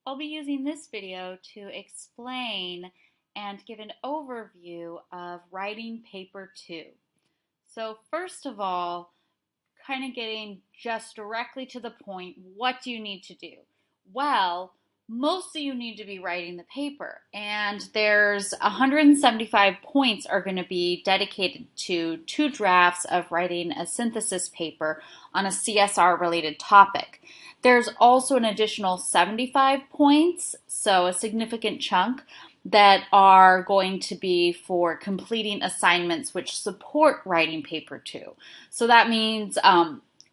I'll be using this video to explain and give an overview of writing paper 2. So first of all, kind of getting just directly to the point, what do you need to do? Well, mostly you need to be writing the paper, and there's 175 points are going to be dedicated to 2 drafts of writing a synthesis paper on a CSR related topic. There's also an additional 75 points, so a significant chunk, that are going to be for completing assignments which support writing paper 2. So that means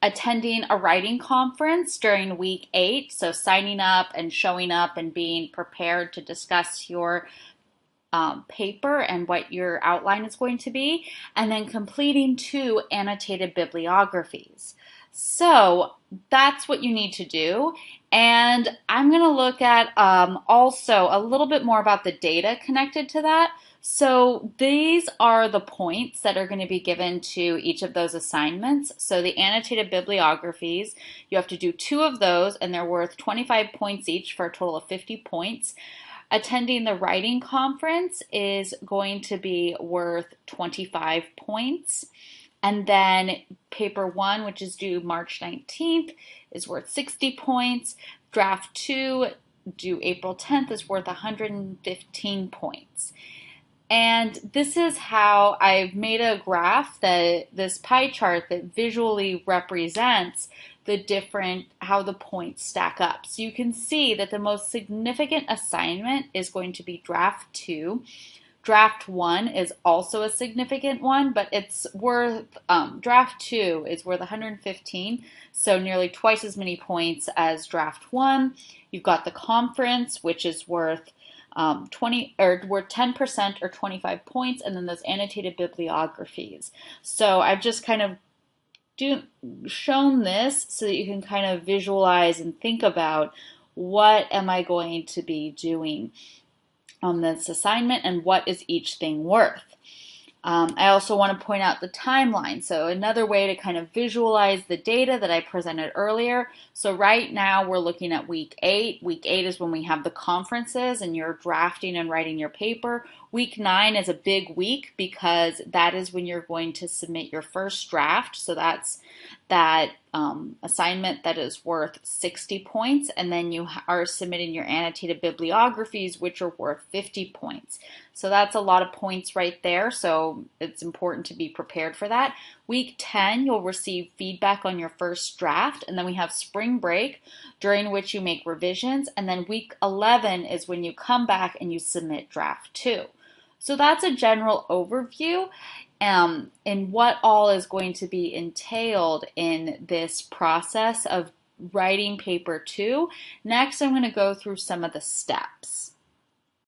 attending a writing conference during week 8, so signing up and showing up and being prepared to discuss your paper and what your outline is going to be, and then completing 2 annotated bibliographies. So that's what you need to do. And I'm going to look at also a little bit more about the data connected to that. So these are the points that are going to be given to each of those assignments. So the annotated bibliographies, you have to do 2 of those, and they're worth 25 points each for a total of 50 points. Attending the writing conference is going to be worth 25 points. And then paper 1, which is due March 19th, is worth 60 points. Draft 2, due April 10th, is worth 115 points. And this is how I've made a graph, this pie chart that visually represents how the points stack up. So you can see that the most significant assignment is going to be draft 2. Draft 1 is also a significant one, but it's worth, draft 2 is worth 115, so nearly twice as many points as draft 1. You've got the conference, which is worth 10% or 25 points, and then those annotated bibliographies. So I've just kind of shown this so that you can kind of visualize and think about what am I going to be doing on this assignment and what is each thing worth. I also want to point out the timeline. So another way to kind of visualize the data that I presented earlier. So right now we're looking at week 8. Week 8 is when we have the conferences and you're drafting and writing your paper. Week 9 is a big week because that is when you're going to submit your first draft. So that's that assignment that is worth 60 points, and then you are submitting your annotated bibliographies, which are worth 50 points. So that's a lot of points right there, so it's important to be prepared for that. Week 10, you'll receive feedback on your first draft, and then we have spring break, during which you make revisions, and then week 11 is when you come back and you submit draft 2. So that's a general overview and what all is going to be entailed in this process of writing paper 2. Next, I'm going to go through some of the steps.